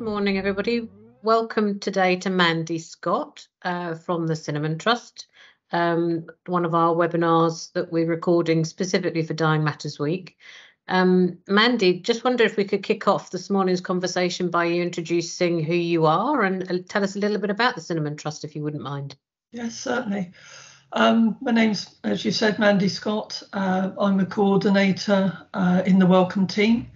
morning, everybody. Welcome today to Mandy Scott from the Cinnamon Trust, one of our webinars that we're recording specifically for Dying Matters Week. Mandy, just wonder if we could kick off this morning's conversation by you introducing who you are and tell us a little bit about the Cinnamon Trust, if you wouldn't mind. Yes, certainly. My name's, as you said, Mandy Scott. I'm a coordinator in the Welcome team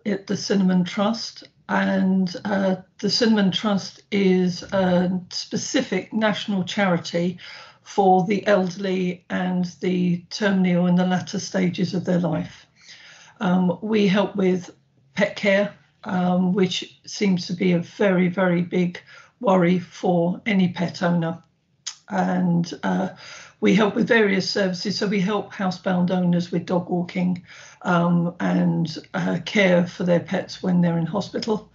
at the Cinnamon Trust. And the Cinnamon Trust is a specific national charity for the elderly and the terminal in the latter stages of their life. We help with pet care, which seems to be a very, very big worry for any pet owner. And we help with various services. So we help housebound owners with dog walking and care for their pets when they're in hospital.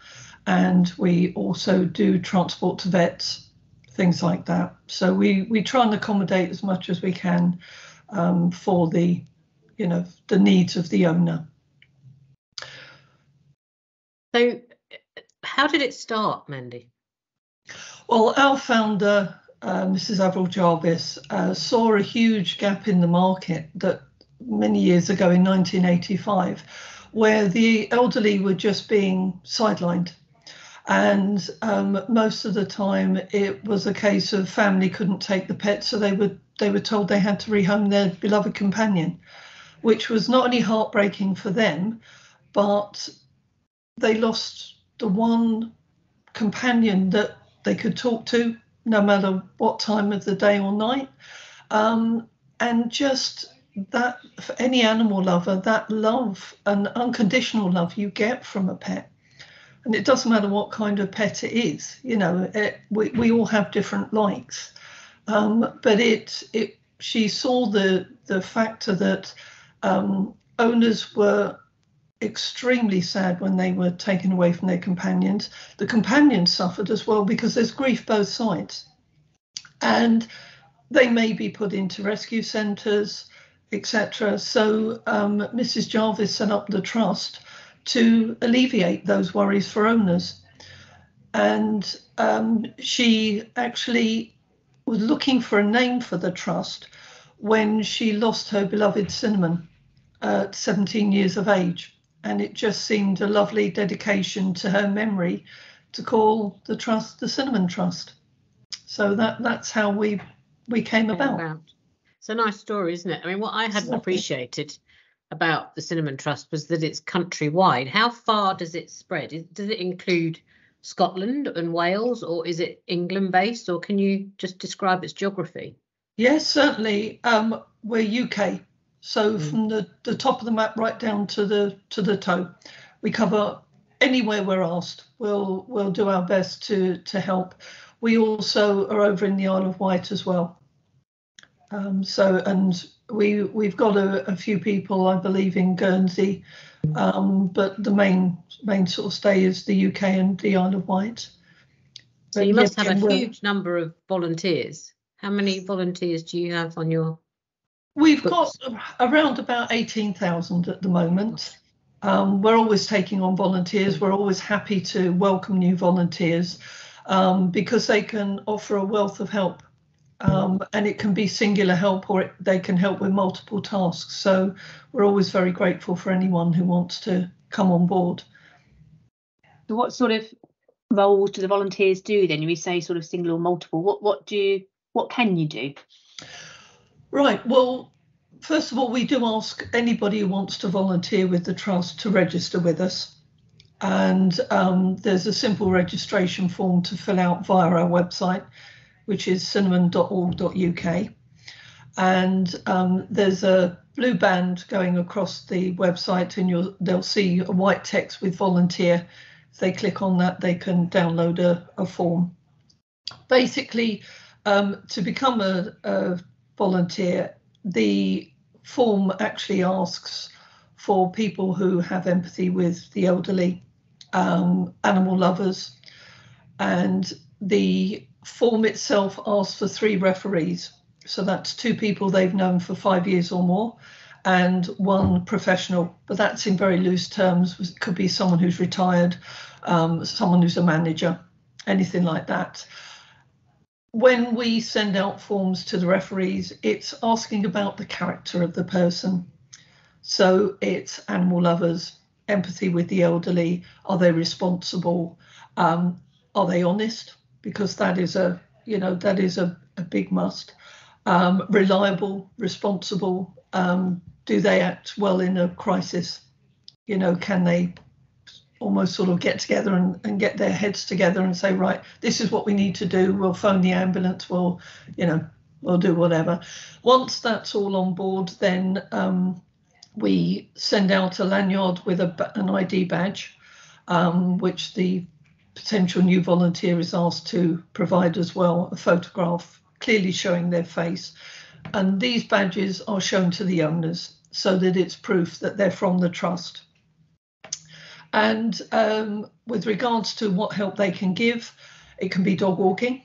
And we also do transport to vets, things like that. So we try and accommodate as much as we can for the needs of the owner. So how did it start, Mandy? Well, our founder, Mrs. Avril Jarvis, saw a huge gap in the market that many years ago in 1985, where the elderly were just being sidelined. And most of the time it was a case of family couldn't take the pet, so they were told they had to rehome their beloved companion, which was not only heartbreaking for them, but they lost the one companion that they could talk to no matter what time of the day or night. And just that, for any animal lover, that love and unconditional love you get from a pet. And it doesn't matter what kind of pet it is, we all have different likes. But she saw the factor that owners were extremely sad when they were taken away from their companions. The companions suffered as well because there's grief both sides. And they may be put into rescue centres, etc. So Mrs. Jarvis set up the trust to alleviate those worries for owners. And she actually was looking for a name for the trust when she lost her beloved Cinnamon at 17 years of age. And it just seemed a lovely dedication to her memory to call the trust the Cinnamon Trust. So that's how we came about. It's a nice story, isn't it? I mean, what I hadn't appreciated about the Cinnamon Trust was that it's countrywide. How far does it spread? Does it include Scotland and Wales, or is it England based, or can you just describe its geography? Yes, certainly. We're UK. So from the top of the map right down to the toe, we cover anywhere we're asked. We'll do our best to help. We also are over in the Isle of Wight as well. And we've got a few people, I believe, in Guernsey, but the main sort of stay is the UK and the Isle of Wight. So you must have a huge number of volunteers. How many volunteers do you have on your? We've got around about 18,000 at the moment. We're always taking on volunteers. We're always happy to welcome new volunteers because they can offer a wealth of help. And it can be singular help, or they can help with multiple tasks. So we're always very grateful for anyone who wants to come on board. So what sort of roles do the volunteers do then? You say sort of single or multiple. What can you do? Right. Well, first of all, we do ask anybody who wants to volunteer with the trust to register with us. And there's a simple registration form to fill out via our website, which is cinnamon.org.uk. And there's a blue band going across the website, and they'll see a white text with volunteer. If they click on that, they can download a form. Basically, to become a volunteer, the form actually asks for people who have empathy with the elderly, animal lovers, and the form itself asks for 3 referees. So that's 2 people they've known for 5 years or more, and 1 professional, but that's in very loose terms. It could be someone who's retired, someone who's a manager, anything like that. When we send out forms to the referees, it's asking about the character of the person. So it's animal lovers, empathy with the elderly, are they responsible, are they honest, because that is a big must, reliable, responsible, do they act well in a crisis, can they almost sort of get together and get their heads together and say, right, this is what we need to do, we'll phone the ambulance, we'll do whatever. Once that's all on board, then we send out a lanyard with an ID badge, which the potential new volunteer is asked to provide as well, a photograph clearly showing their face. And these badges are shown to the owners so that it's proof that they're from the trust. And with regards to what help they can give, it can be dog walking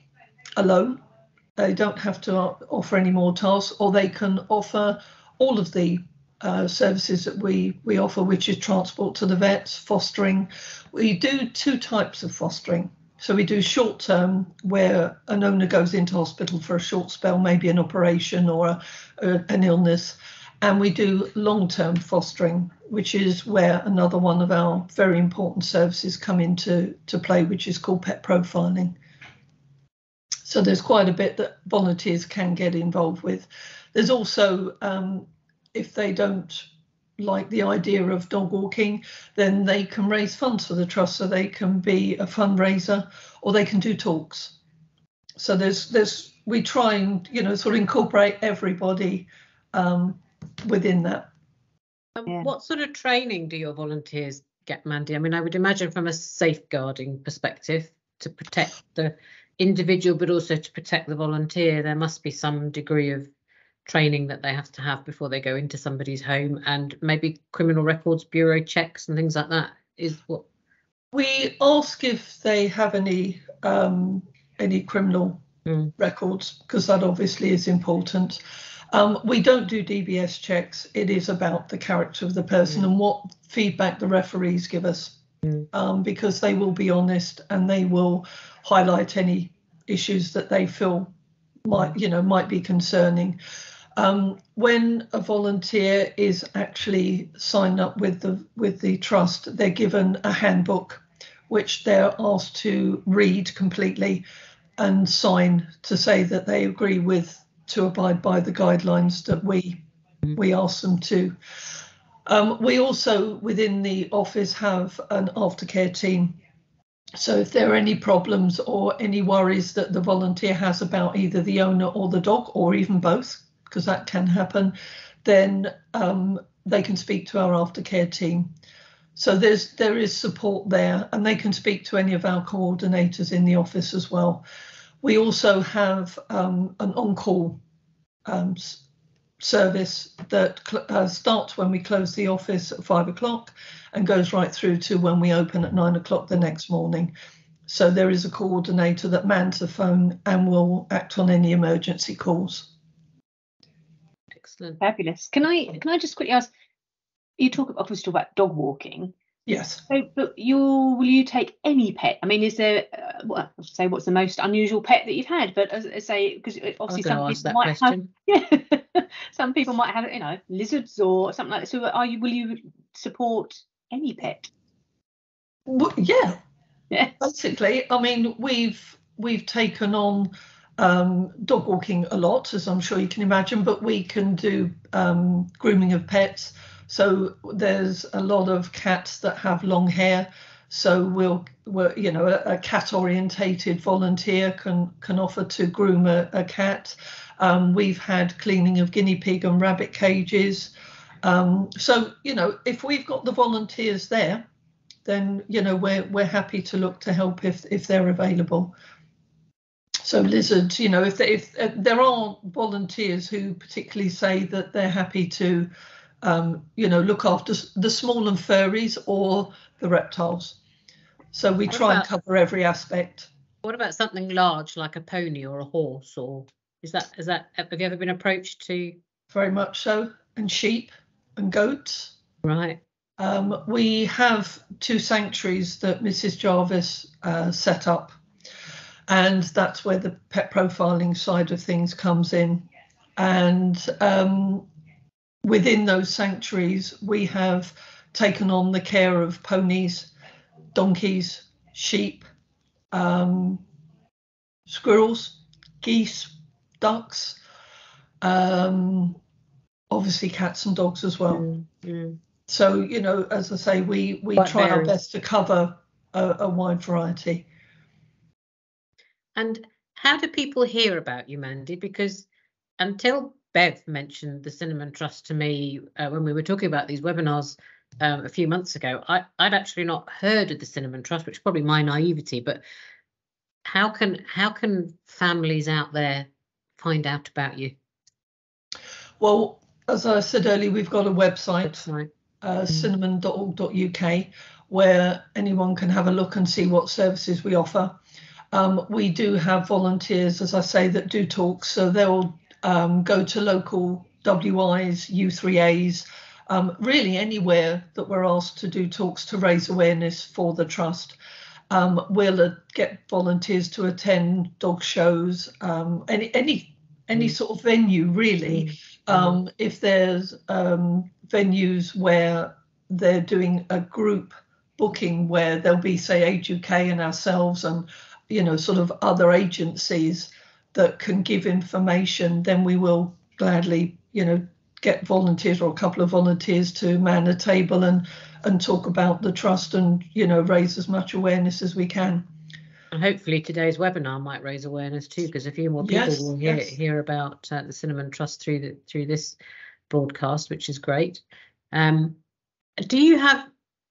alone. They don't have to offer any more tasks, or they can offer all of the services that we offer, which is transport to the vets, fostering. We do 2 types of fostering. So we do short term, where an owner goes into hospital for a short spell, maybe an operation or an illness. And we do long term fostering, which is where another one of our very important services come into play, which is called pet profiling. So there's quite a bit that volunteers can get involved with. There's also, if they don't like the idea of dog walking, then they can raise funds for the trust, so they can be a fundraiser, or they can do talks. So we try and sort of incorporate everybody within that. Yeah. What sort of training do your volunteers get, Mandy? I mean, I would imagine from a safeguarding perspective, to protect the individual, but also to protect the volunteer, there must be some degree of training that they have to have before they go into somebody's home, and maybe criminal records bureau checks and things like that. Is what we ask, if they have any criminal records, because that obviously is important. We don't do DBS checks. It is about the character of the person and what feedback the referees give us, because they will be honest and they will highlight any issues that they feel might be concerning. When a volunteer is actually signed up with the trust, they're given a handbook, which they're asked to read completely and sign to say that they agree to abide by the guidelines that we ask them to. We also, within the office, have an aftercare team. So if there are any problems or any worries that the volunteer has about either the owner or the dog, or even both, because that can happen, then they can speak to our aftercare team. So there is support there, and they can speak to any of our coordinators in the office as well. We also have an on-call service that starts when we close the office at 5 o'clock and goes right through to when we open at 9 o'clock the next morning. So there is a coordinator that mans the phone and will act on any emergency calls. excellent. Fabulous. Can I just quickly ask, you talk about dog walking. Yes. So, but will you take any pet? I mean, is there what's the most unusual pet that you've had? But as I say, because obviously some people might have, some people might have, lizards or something like that. So will you support any pet? Well, yeah. Basically, I mean, we've taken on dog walking a lot, as I'm sure you can imagine, but we can do grooming of pets. So there's a lot of cats that have long hair. So a cat orientated volunteer can offer to groom a cat. We've had cleaning of guinea pig and rabbit cages. So, if we've got the volunteers there, then, we're happy to look to help if they're available. So lizards, if there are volunteers who particularly say that they're happy to look after the small and furries or the reptiles. So we try and cover every aspect. What about something large like a pony or a horse, or is that have you ever been approached to? Very much so, and sheep. and goats. Right. We have 2 sanctuaries that Mrs. Jarvis set up, and that's where the pet profiling side of things comes in. And within those sanctuaries, we have taken on the care of ponies, donkeys, sheep, squirrels, geese, ducks, obviously cats and dogs as well. So, you know, as I say, we try our best to cover a wide variety. And how do people hear about you, Mandy? Because until Bev mentioned the Cinnamon Trust to me when we were talking about these webinars a few months ago, I'd actually not heard of the Cinnamon Trust, which is probably my naivety. But how can families out there find out about you? Well, as I said earlier, we've got a website. Cinnamon.org.uk, where anyone can have a look and see what services we offer. We do have volunteers, as I say, that do talks, so they'll go to local WIs, U3As, really anywhere that we're asked to do talks to raise awareness for the trust. We'll get volunteers to attend dog shows, any sort of venue, really. If there's venues where they're doing a group booking where there'll be, say, Age UK and ourselves and, you know, sort of other agencies that can give information, then we will gladly, you know, get volunteers or a couple of volunteers to man a table and talk about the trust and, you know, raise as much awareness as we can. And hopefully today's webinar might raise awareness too, because a few more people will hear about the Cinnamon Trust through this broadcast, which is great. Do you have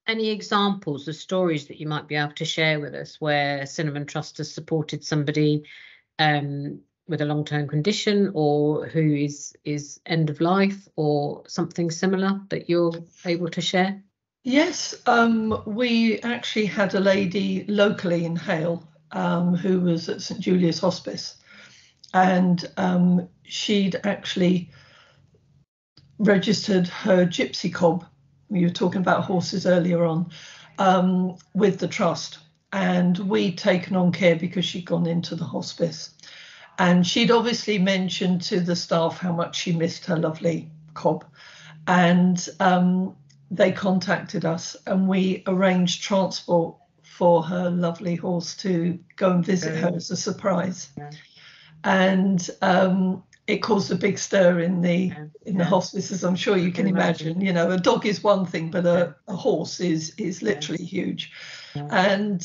any examples of stories that you might be able to share with us where Cinnamon Trust has supported somebody with a long-term condition or who is end of life or something similar that you're able to share? Yes, we actually had a lady locally in Hale who was at St Julia's Hospice, and she'd actually registered her gypsy cob. You were talking about horses earlier on, with the trust, and we'd taken on care because she'd gone into the hospice, and she'd obviously mentioned to the staff how much she missed her lovely cob, and they contacted us and we arranged transport for her lovely horse to go and visit her as a surprise. And it caused a big stir in the hospice, as I'm sure you can imagine. You know, a dog is one thing, but a horse is literally huge. And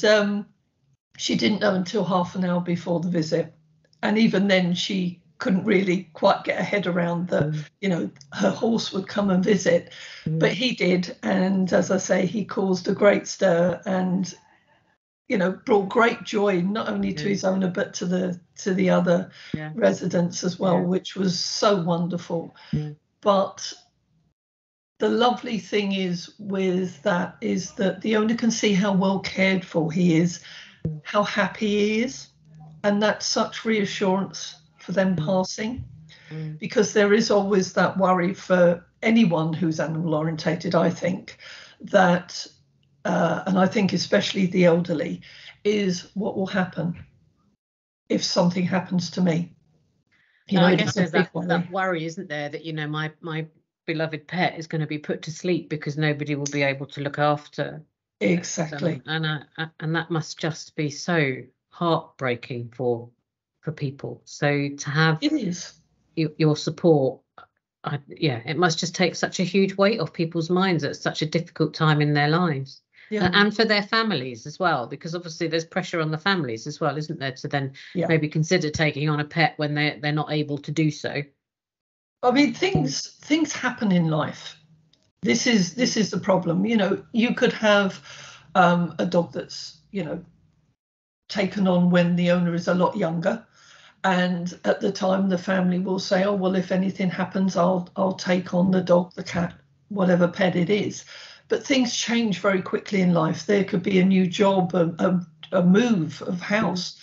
she didn't know until half an hour before the visit. And even then she couldn't really quite get her head around that, you know, her horse would come and visit, but he did. And as I say, he caused a great stir and, you know, brought great joy, not only to his owner, but to the other residents as well, which was so wonderful. But the lovely thing is with that is that the owner can see how well cared for he is, how happy he is. And that's such reassurance for them passing, because there is always that worry for anyone who's animal orientated, I think, that, and I think especially the elderly, is what will happen if something happens to me. You know, I guess there's that worry, isn't there, that, you know, my beloved pet is going to be put to sleep because nobody will be able to look after. Exactly. And that must just be so heartbreaking for people. So to have your support, it must just take such a huge weight off people's minds at such a difficult time in their lives. And for their families as well, because obviously there's pressure on the families as well, isn't there, to then maybe consider taking on a pet when they're not able to do so. I mean, things happen in life. This is the problem. You know, you could have a dog that's, you know, taken on when the owner is a lot younger, and at the time the family will say, oh well, if anything happens, I'll take on the dog, the cat, whatever pet it is. But things change very quickly in life. There could be a new job, a move of house,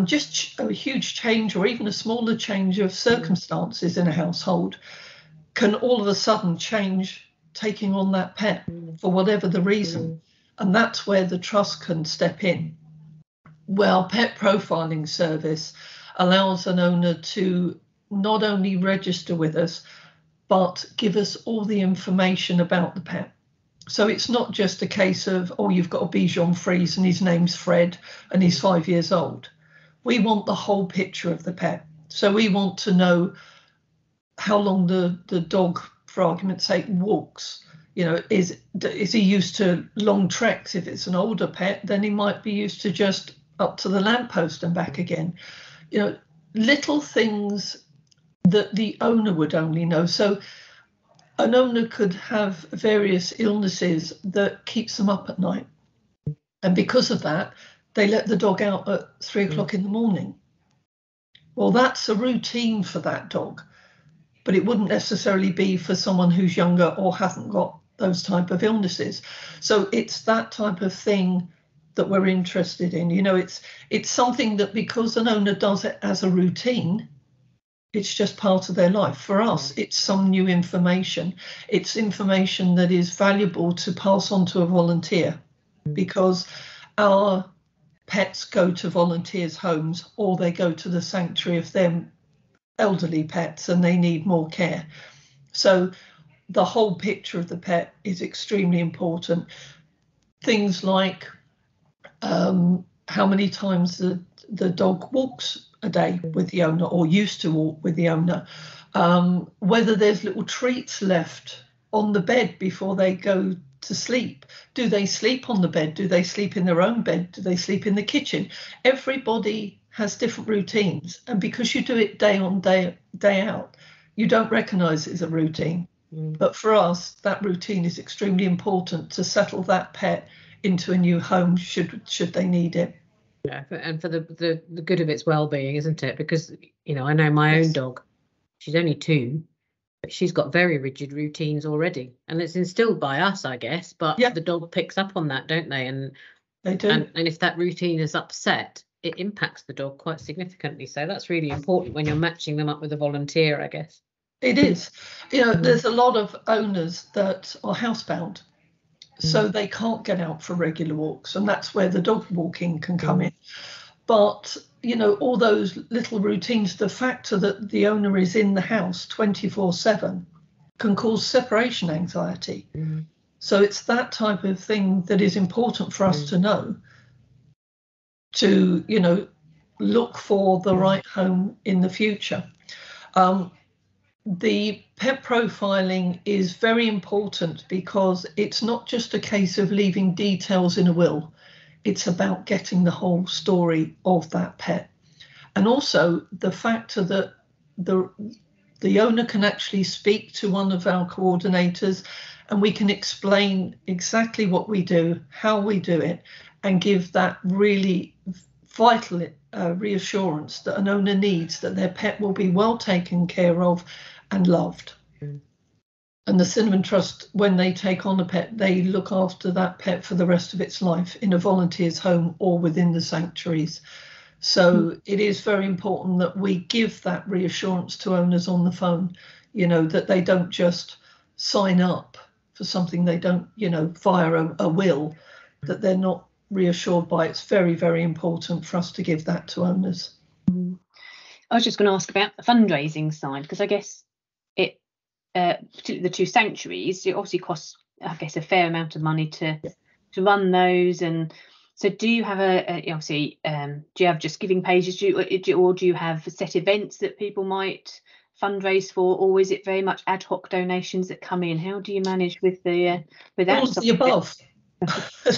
just a huge change, or even a smaller change of circumstances in a household can all of a sudden change taking on that pet for whatever the reason. And that's where the trust can step in. Well, pet profiling service allows an owner to not only register with us, but give us all the information about the pet. So it's not just a case of, oh, you've got a Bichon Frise and his name's Fred and he's 5 years old. We want the whole picture of the pet. So we want to know how long the dog, for argument's sake, walks. You know, is he used to long treks? If it's an older pet, then he might be used to just up to the lamppost and back again. You know, little things that the owner would only know. So an owner could have various illnesses that keeps them up at night. And because of that, they let the dog out at 3 o'clock in the morning. Well, that's a routine for that dog, but it wouldn't necessarily be for someone who's younger or hasn't got those type of illnesses. So it's that type of thing that we're interested in. You know, it's something that because an owner does it as a routine, it's just part of their life. For us, it's some new information. It's information that is valuable to pass on to a volunteer, because our pets go to volunteers' homes or they go to the sanctuary if they're elderly pets and they need more care. So the whole picture of the pet is extremely important. Things like how many times the dog walks a day with the owner or used to walk with the owner, whether there's little treats left on the bed before they go to sleep. Do they sleep on the bed? Do they sleep in their own bed? Do they sleep in the kitchen? Everybody has different routines, and because you do it day on day out, you don't recognize it as a routine. But for us, that routine is extremely important to settle that pet into a new home should they need it. Yeah, and for the good of its well-being, isn't it? Because, you know, I know my own dog, she's only 2, but she's got very rigid routines already, and it's instilled by us, I guess, but the dog picks up on that, don't they? And they do. And if that routine is upset, it impacts the dog quite significantly. So that's really important when you're matching them up with a volunteer, I guess. It is. You know, there's a lot of owners that are housebound, so they can't get out for regular walks, and that's where the dog walking can come in. But, you know, all those little routines, the factor that the owner is in the house 24/7 can cause separation anxiety. So it's that type of thing that is important for us to know, to, you know, look for the right home in the future. The pet profiling is very important because it's not just a case of leaving details in a will. It's about getting the whole story of that pet. And also the factor that the owner can actually speak to one of our coordinators, and we can explain exactly what we do, how we do it, and give that really vital reassurance that an owner needs that their pet will be well taken care of and loved. And the Cinnamon Trust, when they take on a pet, they look after that pet for the rest of its life in a volunteer's home or within the sanctuaries. So it is very important that we give that reassurance to owners on the phone, you know, that they don't just sign up for something they don't, you know, via a will, that they're not reassured by. It's very, very important for us to give that to owners. I was just going to ask about the fundraising side, because I guess it, particularly the 2 sanctuaries, it obviously costs, I guess, a fair amount of money to run those. And so, do you have do you have just giving pages, or do you have set events that people might fundraise for, or is it very much ad hoc donations that come in? How do you manage with that? All of the above.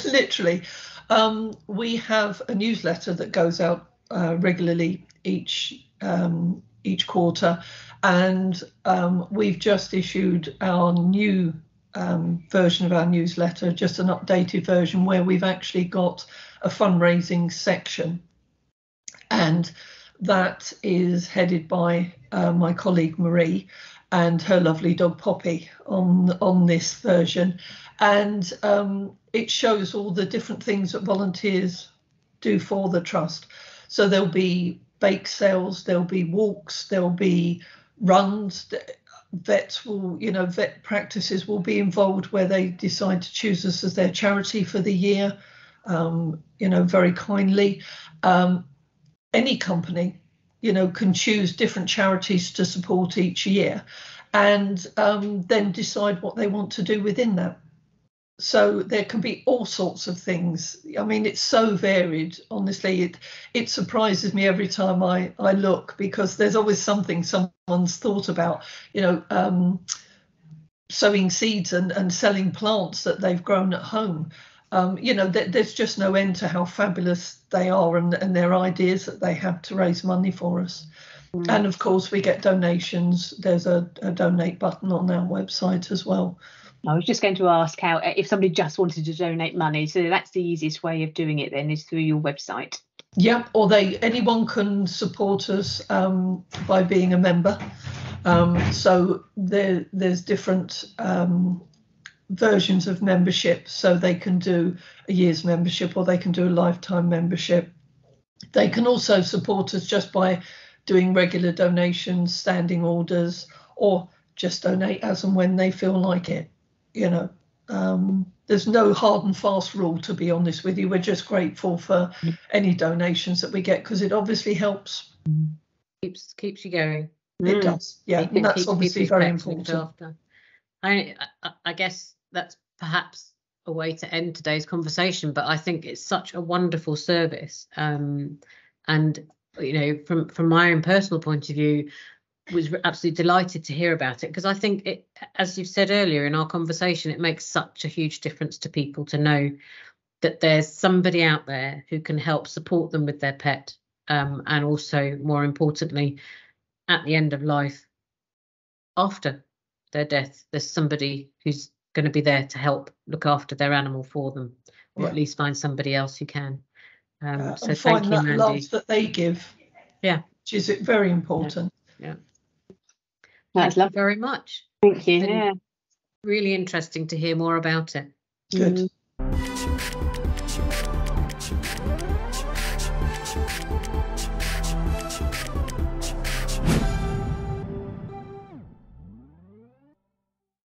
Literally. We have a newsletter that goes out regularly each quarter, and we've just issued our new version of our newsletter, just an updated version where we've actually got a fundraising section, and that is headed by my colleague Marie and her lovely dog Poppy on this version, and it shows all the different things that volunteers do for the trust. So there'll be bake sales, there'll be walks, there'll be runs. vets will, vet practices will be involved where they decide to choose us as their charity for the year, very kindly. Any company, can choose different charities to support each year, and then decide what they want to do within that. So there can be all sorts of things. I mean, it's so varied. Honestly, it surprises me every time I look, because there's always something someone's thought about, sowing seeds and selling plants that they've grown at home. There's just no end to how fabulous they are and their ideas that they have to raise money for us. And of course, we get donations. There's a donate button on our website as well. I was just going to ask how, if somebody just wanted to donate money, so that's the easiest way of doing it then, is through your website. Yeah, or anyone can support us by being a member. So there's different versions of membership. So they can do a year's membership, or they can do a lifetime membership. They can also support us just by doing regular donations, standing orders, or just donate as and when they feel like it. There's no hard and fast rule, to be honest with you. We're just grateful for any donations that we get, because it obviously helps. Keeps you going. It does, yeah. And that's obviously very important. I guess that's perhaps a way to end today's conversation, but I think it's such a wonderful service. And from my own personal point of view, was absolutely delighted to hear about it, because I think it, as you've said earlier in our conversation, it makes such a huge difference to people to know that there's somebody out there who can help support them with their pet, and also, more importantly, at the end of life, after their death, there's somebody who's going to be there to help look after their animal for them, or at least find somebody else who can. So thank you, Mandy. Love that they give, which is very important. Yeah. That's lovely. Very much. Thank you. Yeah. Really interesting to hear more about it. Good.